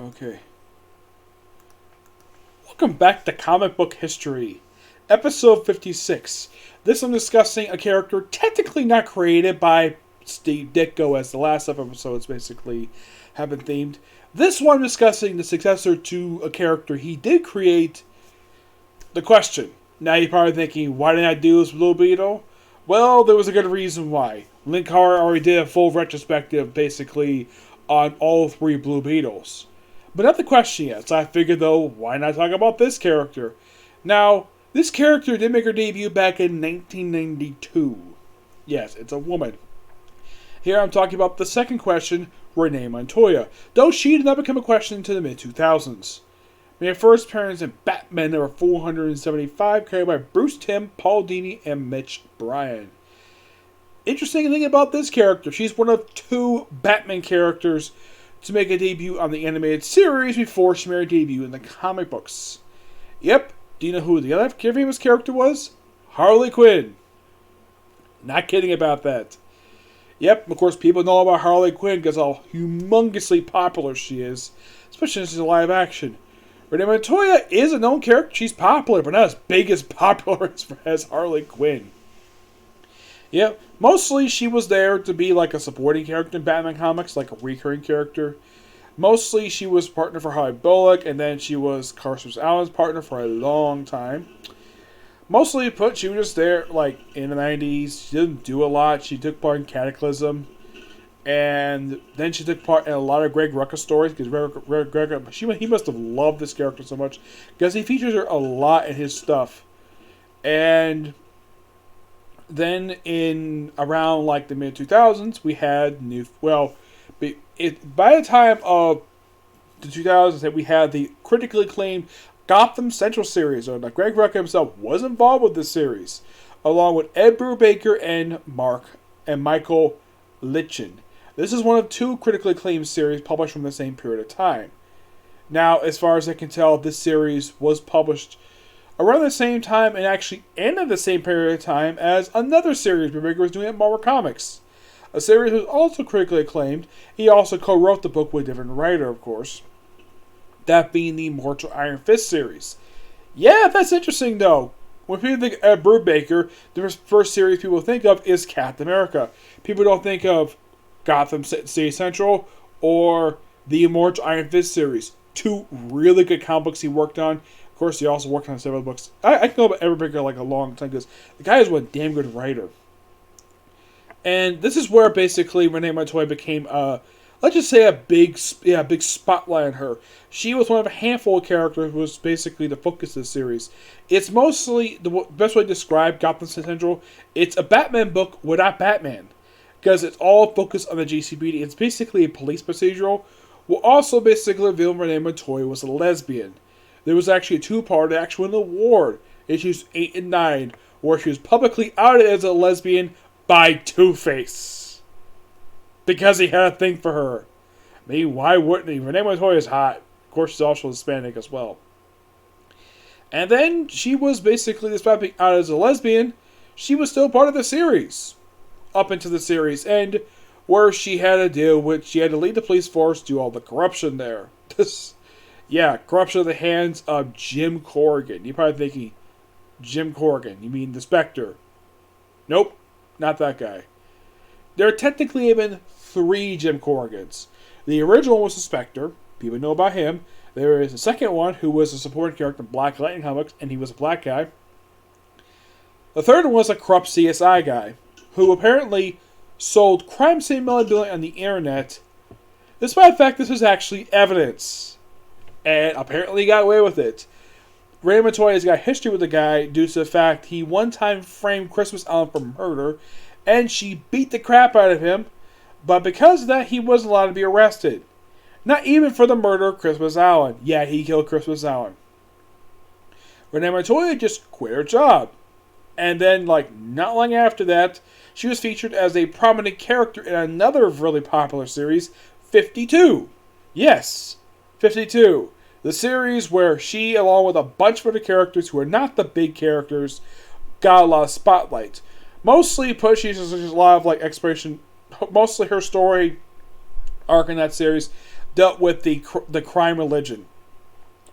Okay. Welcome back to Comic Book History. Episode 56. This I'm discussing a character technically not created by Steve Ditko, as the last episodes basically have been themed. This one I'm discussing the successor to a character he did create. The question. Now you're probably thinking, why didn't I do this with Blue Beetle? Well, there was a good reason why. Link Hart already did a full retrospective basically on all three Blue Beetles. But not the question yet, so I figured though, why not talk about this character? Now, this character did make her debut back in 1992. Yes, it's a woman. Here I'm talking about the second question, Renee Montoya, though she did not become a question until the mid-2000s. Made her first appearance in Batman number 475, carried by Bruce Timm, Paul Dini, and Mitch Bryan. Interesting thing about this character, she's one of two Batman characters to make a debut on the animated series before she made her debut in the comic books. Yep, do you know who the other famous character was? Harley Quinn. Not kidding about that. Yep, of course people know about Harley Quinn because how humongously popular she is, especially since she's live action. Renee Montoya is a known character, she's popular, but not as big as popular as Harley Quinn. Yeah, mostly she was there to be like a supporting character in Batman comics, like a recurring character. Mostly she was partner for Harley Bullock, and then she was Christopher Allen's partner for a long time. Mostly put, she was just there like in the 90s. She didn't do a lot. She took part in Cataclysm. And then she took part in a lot of Greg Rucka stories, because he must have loved this character so much, because he features her a lot in his stuff. And then in around like the mid 2000s, we had by the time of the 2000s, we had the critically acclaimed Gotham Central series, or like Greg Rucka himself was involved with this series, along with Ed Brubaker and Michael Litchin. This is one of two critically acclaimed series published from the same period of time. Now, as far as I can tell, this series was published around the same time and actually ended the same period of time as another series Brubaker was doing at Marvel Comics. A series that was also critically acclaimed. He also co-wrote the book with a different writer, of course. That being the Immortal Iron Fist series. Yeah, that's interesting though. When people think of Brubaker, the first series people think of is Captain America. People don't think of Gotham City Central or the Immortal Iron Fist series. Two really good comic books he worked on. Of course, he also worked on several books. I can know about Brubaker like a long time because the guy is one damn good writer. And this is where basically Renee Montoya became let's just say a big spotlight on her. She was one of a handful of characters who was basically the focus of the series. It's mostly, the best way to describe Gotham Central, it's a Batman book without Batman. Because it's all focused on the GCPD. It's basically a police procedural. Well, also basically revealed Renee Montoya was a lesbian. There was actually a two-part that actually won an award, issues 8 and 9, where she was publicly outed as a lesbian by Two-Face. Because he had a thing for her. I mean, why wouldn't he? Renee Montoya is hot. Of course, she's also Hispanic as well. And then she was basically, despite being outed as a lesbian, she was still part of the series. Up into the series end, where she had to deal with, she had to lead the police force, do all the corruption there. Corruption at the hands of Jim Corrigan. You're probably thinking, Jim Corrigan, you mean the Spectre? Nope, not that guy. There technically have been 3 Jim Corrigans. The original was the Spectre. People know about him. There is a second one who was a supporting character in Black Lightning comics, and he was a black guy. The third one was a corrupt CSI guy, who apparently sold crime scene memorabilia on the internet, despite the fact this was actually evidence. And apparently he got away with it. Renee Montoya's got history with the guy due to the fact he one time framed Christmas Allen for murder, and she beat the crap out of him, but because of that, he wasn't allowed to be arrested. Not even for the murder of Christmas Allen. Yeah, he killed Christmas Allen. Renee Montoya just quit her job. And then, not long after that, she was featured as a prominent character in another really popular series, 52. Yes, 52. The series where she, along with a bunch of other characters who are not the big characters, got a lot of spotlight. Mostly she uses a lot of exploration. Mostly her story arc in that series dealt with the crime religion.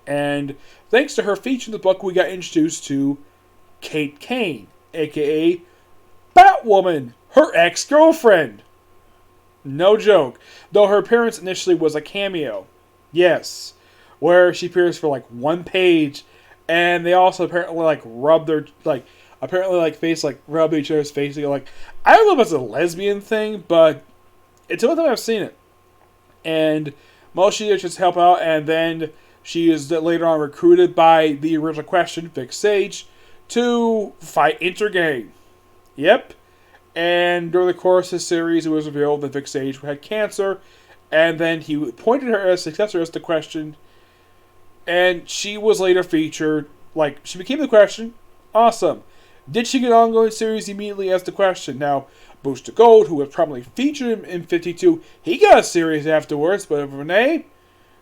And thanks to her feature in the book, we got introduced to Kate Kane, a.k.a. Batwoman, her ex-girlfriend. No joke. Though her appearance initially was a cameo. Yes. Where she appears for like one page, and they also apparently like rub their rub each other's face. Like, I don't know if it's a lesbian thing, but it's the only time I've seen it. And mostly they just help out, and then she is later on recruited by the original Question, Vic Sage, to fight Intergang. Yep. And during the course of the series, it was revealed that Vic Sage had cancer, and then he appointed her as successor as the Question, and she was later featured. Like, she became the Question. Awesome. Did she get an ongoing series immediately as the Question? Now, Booster Gold, who was probably featured in 52, he got a series afterwards, but Renee,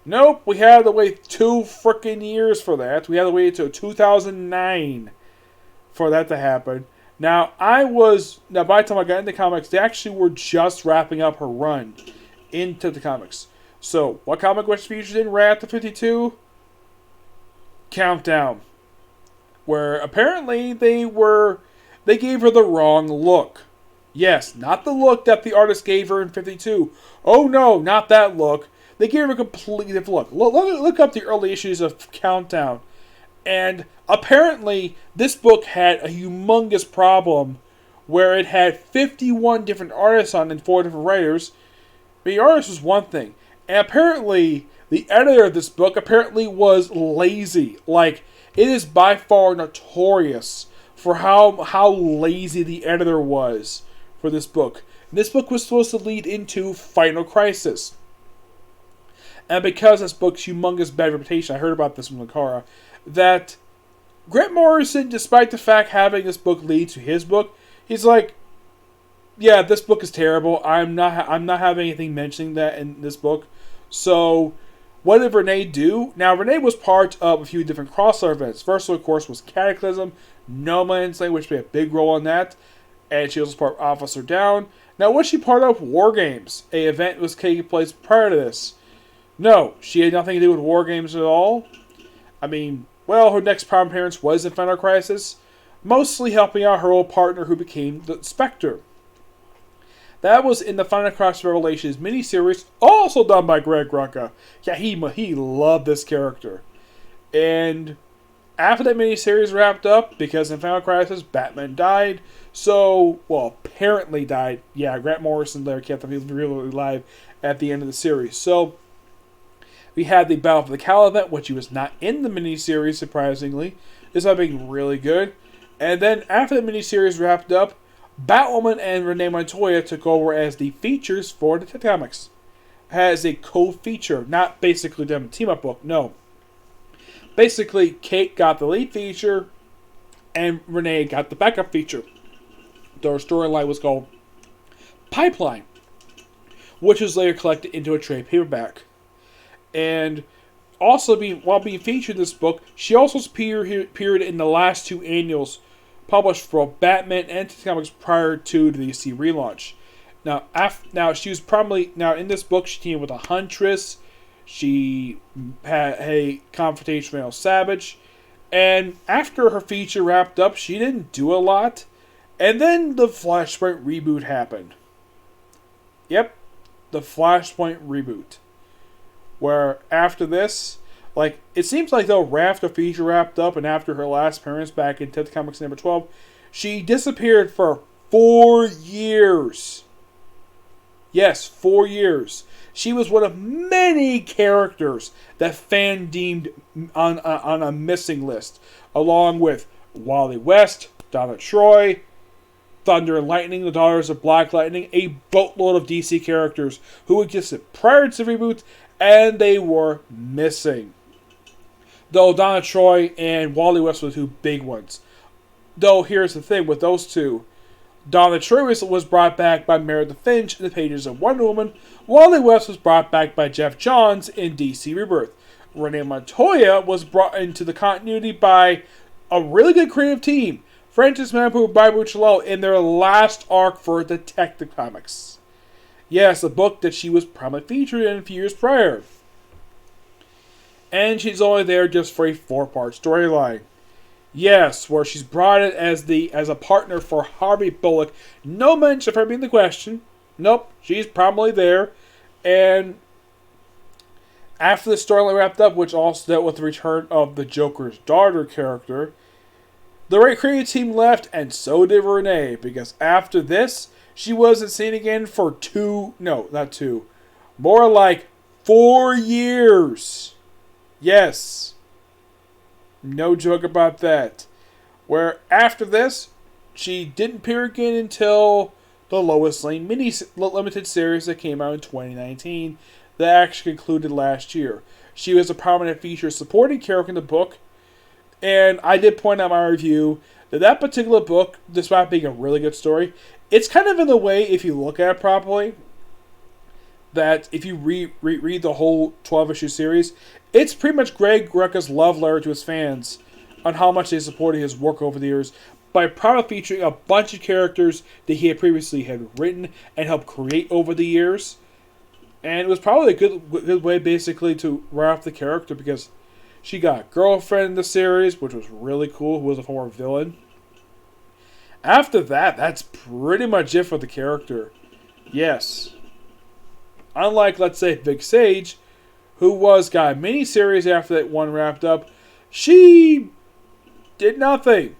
nope, we had to wait 2 freaking years for that. We had to wait until 2009 for that to happen. Now, by the time I got into comics, they actually were just wrapping up her run into the comics. So, what comic was featured in right after 52? Countdown. Where apparently they gave her the wrong look. Yes, not the look that the artist gave her in 52. Oh no, not that look. They gave her a completely different look. Look up the early issues of Countdown. And apparently, this book had a humongous problem where it had 51 different artists on it and 4 different writers. But the artist was one thing. And apparently, the editor of this book apparently was lazy. Like, it is by far notorious for how lazy the editor was for this book. This book was supposed to lead into Final Crisis. And because this book's humongous bad reputation, I heard about this from Lucara, that Grant Morrison, despite the fact having this book lead to his book, he's like, yeah, this book is terrible. I'm not having anything mentioning that in this book. So, what did Renee do? Now, Renee was part of a few different crossover events. First, of course, was Cataclysm, No Man's Land, which played a big role in that. And she was part of Officer Down. Now, was she part of War Games? A event was taking place prior to this. No, she had nothing to do with War Games at all. I mean, well, her next prime appearance was in Final Crisis, mostly helping out her old partner who became the Spectre. That was in the Final Crisis Revelations miniseries, also done by Greg Rucka. Yeah, he loved this character. And after that miniseries wrapped up, because in Final Crisis, Batman died, apparently died. Yeah, Grant Morrison there kept him really alive at the end of the series. So, we had the Battle for the Cal event, which he was not in the miniseries, surprisingly. This ended up being really good. And then, after the miniseries wrapped up, Batwoman and Renee Montoya took over as the features for the comics. As a co-feature, not basically them team-up book, no. Basically, Kate got the lead feature, and Renee got the backup feature. Their storyline was called Pipeline, which was later collected into a trade paperback. And also, while being featured in this book, she also appeared in the last 2 annuals published for Batman and comics prior to the DC relaunch. Now she was probably in this book she teamed with a Huntress. She had a confrontation with El Savage, and after her feature wrapped up, she didn't do a lot. And then the Flashpoint reboot happened. Yep, the Flashpoint reboot. Where after this, it seems like though after feature wrapped up and after her last appearance back in Detective Comics number 12, she disappeared for 4 years. Yes, 4 years. She was one of many characters that fan deemed on a missing list, along with Wally West, Donna Troy, Thunder and Lightning, the Daughters of Black Lightning, a boatload of DC characters who existed prior to the reboot, and they were missing. Though Donna Troy and Wally West were the 2 big ones. Though here's the thing with those 2. Donna Troy was brought back by Meredith Finch in the pages of Wonder Woman. Wally West was brought back by Jeff Johns in DC Rebirth. Renee Montoya was brought into the continuity by a really good creative team. Francis Manapul and Bobby Bucciello in their last arc for Detective Comics. Yes, a book that she was prominently featured in a few years prior. And she's only there just for a 4-part storyline. Yes, where she's brought in as a partner for Harvey Bullock. No mention of her being the Question. Nope, she's prominently there. And after the storyline wrapped up, which also dealt with the return of the Joker's daughter character, the creative team left, and so did Renee, because after this, she wasn't seen again for more like 4 years. Yes. No joke about that. Where after this, she didn't appear again until the Lois Lane mini limited series that came out in 2019 that actually concluded last year. She was a prominent feature supporting character in the book, and I did point out in my review that particular book, despite being a really good story, it's kind of in the way, if you look at it properly, that if you read the whole 12-issue series, it's pretty much Greg Rucka's love letter to his fans on how much they supported his work over the years by probably featuring a bunch of characters that he had previously written and helped create over the years. And it was probably a good way, basically, to write off the character, because she got a girlfriend in the series, which was really cool, who was a former villain. After that, that's pretty much it for the character. Yes. Unlike, let's say, Vic Sage, who got a mini-series after that one wrapped up, she did nothing.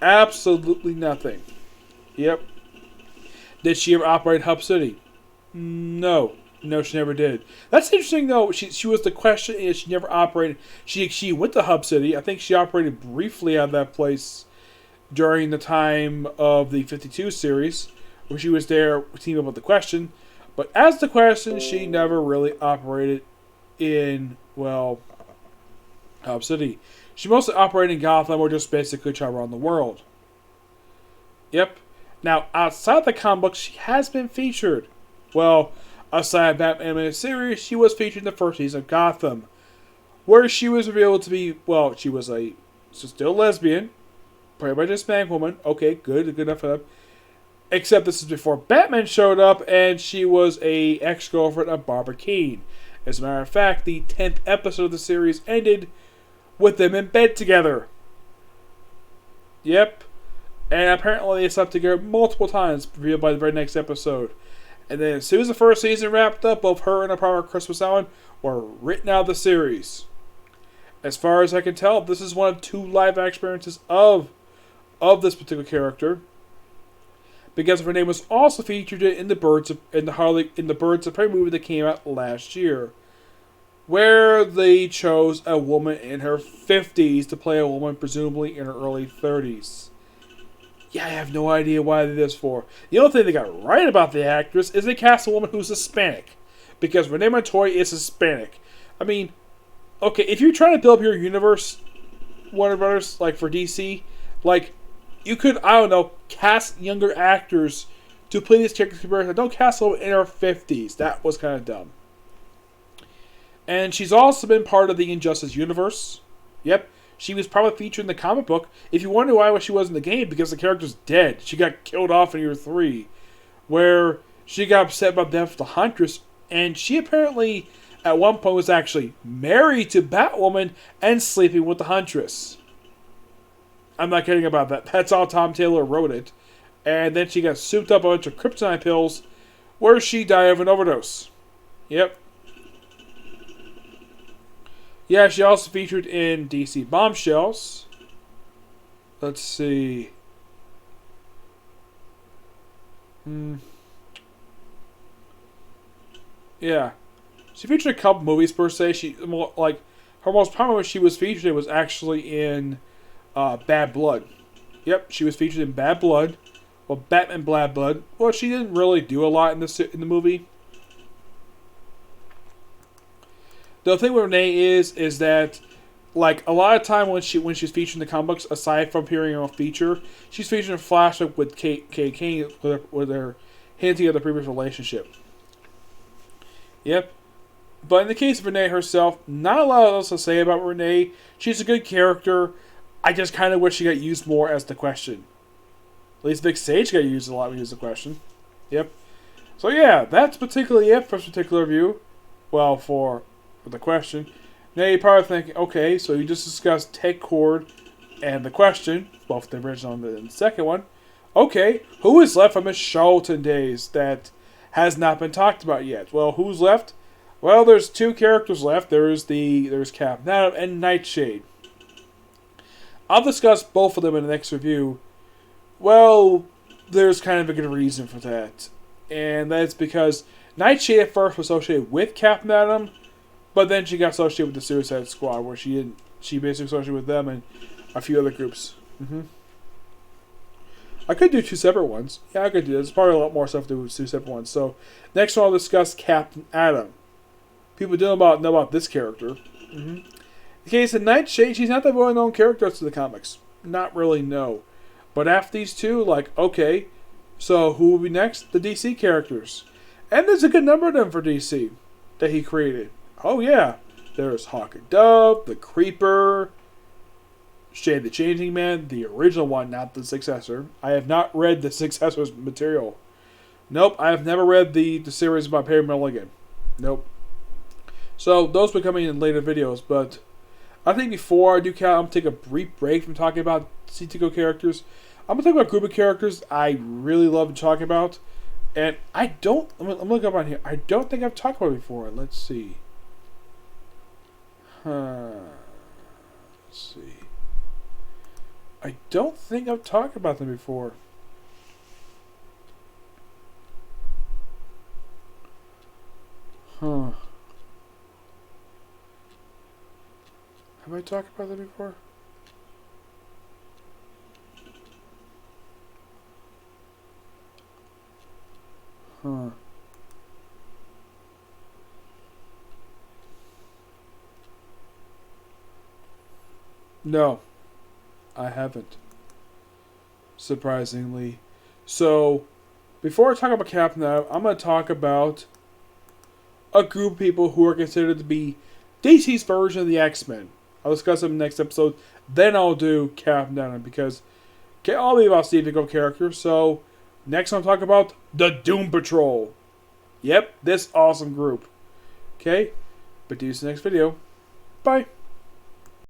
Absolutely nothing. Yep. Did she ever operate Hub City? No. No, she never did. That's interesting, though. She was the Question, and she never operated. She went to Hub City. I think she operated briefly out of that place during the time of the 52 series, where she was there teaming up with the Question. But as the Question, she never really operated in, Hub City. She mostly operated in Gotham, or just basically trying to run the world. Yep. Now, outside the comic books, she has been featured. Aside of Batman animated series, she was featured in the first season of Gotham, where she was revealed to be, she was still lesbian, pretty much a Hispanic woman. Okay, good enough for them. Except this is before Batman showed up, and she was a ex-girlfriend of Barbara Keene. As a matter of fact, the 10th episode of the series ended with them in bed together. Yep. And apparently they slept together multiple times, revealed by the very next episode. And then as soon as the first season wrapped up, both her and her partner Christmas Allen were written out of the series. As far as I can tell, this is one of 2 live experiences of this particular character. Because Renee was also featured in the Birds of Prey movie that came out last year, where they chose a woman in her 50s to play a woman presumably in her early 30s. Yeah, I have no idea why they did this for. The only thing they got right about the actress is they cast a woman who's Hispanic, because Renee Montoya is Hispanic. I mean, okay, if you're trying to build up your universe, Warner Brothers, like for DC, you could, cast younger actors to play these characters. Don't cast a woman in her 50s. That was kind of dumb. And she's also been part of the Injustice universe. Yep. She was probably featured in the comic book. If you wonder why she was in the game, because the character's dead. She got killed off in year 3, where she got upset about the death of the Huntress, and she apparently, at one point, was actually married to Batwoman and sleeping with the Huntress. I'm not kidding about that. That's how Tom Taylor wrote it. And then she got souped up a bunch of kryptonite pills, where she died of an overdose. Yep. Yeah, she also featured in DC Bombshells. Let's see. Yeah. She featured a couple movies per se. Her most prominent she was featured in was actually in Bad Blood. Yep, she was featured in Bad Blood. Batman Bad Blood. She didn't really do a lot in the movie. The thing with Renee is that, a lot of time when she's featured in the comic books, aside from appearing on feature, she's featured in flashback with Kate Kane, with her hinting at the previous relationship. Yep. But in the case of Renee herself, not a lot else to say about Renee. She's a good character. I just kind of wish she got used more as the Question. At least Vic Sage got used a lot when he was the Question. Yep. So yeah, that's particularly it for this particular review. Well, for the question. Now you're probably thinking, okay, so you just discussed Ted Cord and the question, both the original and the second one. Okay, who is left from his Charlton days that has not been talked about yet? Well, who's left? Well, there's two characters left. There's Captain Atom and Nightshade. I'll discuss both of them in the next review. Well, there's kind of a good reason for that. And that's because Nightshade at first was associated with Captain Atom, but then she got associated with the Suicide Squad, where she basically associated with them and a few other groups. I could do two separate ones. Yeah, I could do that. There's probably a lot more stuff to do with two separate ones. So, next one I'll discuss Captain Atom. People do know about this character. In the case of Nightshade, she's not that well-known character to the comics. Not really, no. But after these two, like, okay, so who will be next? The DC characters. And there's a good number of them for DC that he created. Oh, yeah. There's Hawk and Dove, the Creeper, Shade the Changing Man, the original one, not the successor. I have not read the successor's material. Nope, I have never read the series by Perry Milligan. Nope. So, those will be coming in later videos, but I think before I do count, I'm going to take a brief break from talking about CTCO characters. I'm going to talk about a group of characters I really love to talk about. And I'm looking up on here. I don't think I've talked about it before. Let's see. Let's see. I don't think I've talked about them before. Have I talked about them before? No, I haven't. Surprisingly. So, before I talk about Captain Atom, I'm going to talk about a group of people who are considered to be DC's version of the X-Men. I'll discuss them in the next episode. Then I'll do Captain Atom because I'll be about Steve Ditko characters. So, next I'll talk about the Doom Patrol. Yep, this awesome group. Okay, but do this next video. Bye.